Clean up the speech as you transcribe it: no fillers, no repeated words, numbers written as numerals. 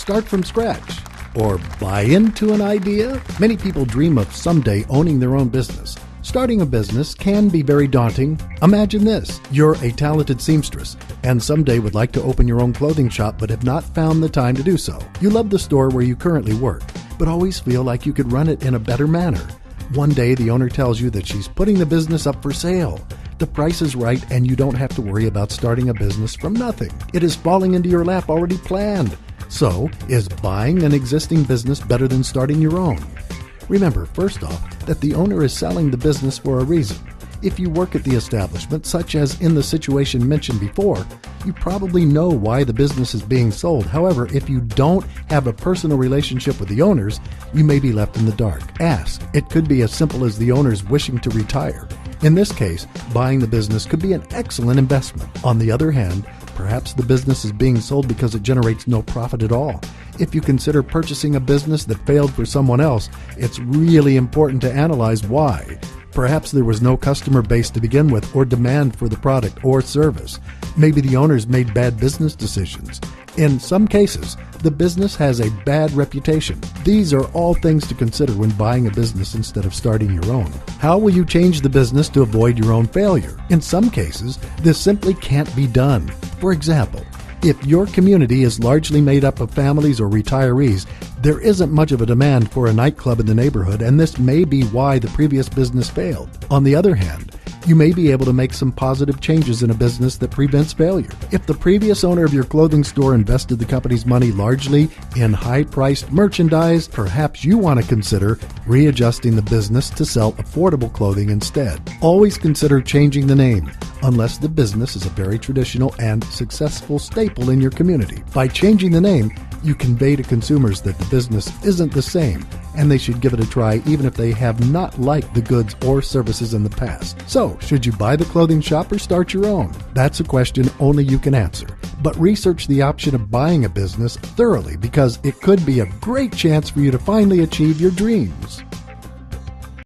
start from scratch? Or buy into an idea? Many people dream of someday owning their own business. Starting a business can be very daunting. Imagine this. You're a talented seamstress and someday would like to open your own clothing shop but have not found the time to do so. You love the store where you currently work, but always feel like you could run it in a better manner. One day the owner tells you that she's putting the business up for sale. The price is right and you don't have to worry about starting a business from nothing. It is falling into your lap already planned. So, is buying an existing business better than starting your own? Remember, first off, that the owner is selling the business for a reason. If you work at the establishment, such as in the situation mentioned before, you probably know why the business is being sold. However, if you don't have a personal relationship with the owners, you may be left in the dark. Ask. It could be as simple as the owners wishing to retire. In this case, buying the business could be an excellent investment. On the other hand, perhaps the business is being sold because it generates no profit at all. If you consider purchasing a business that failed for someone else, it's really important to analyze why. Perhaps there was no customer base to begin with or demand for the product or service. Maybe the owners made bad business decisions. In some cases, the business has a bad reputation. These are all things to consider when buying a business instead of starting your own. How will you change the business to avoid your own failure? In some cases, this simply can't be done. For example, if your community is largely made up of families or retirees, there isn't much of a demand for a nightclub in the neighborhood, and this may be why the previous business failed. On the other hand, you may be able to make some positive changes in a business that prevents failure. If the previous owner of your clothing store invested the company's money largely in high-priced merchandise, perhaps you want to consider readjusting the business to sell affordable clothing instead. Always consider changing the name, unless the business is a very traditional and successful staple in your community. By changing the name, you convey to consumers that the business isn't the same, and they should give it a try even if they have not liked the goods or services in the past. So, should you buy the clothing shop or start your own? That's a question only you can answer. But research the option of buying a business thoroughly because it could be a great chance for you to finally achieve your dreams.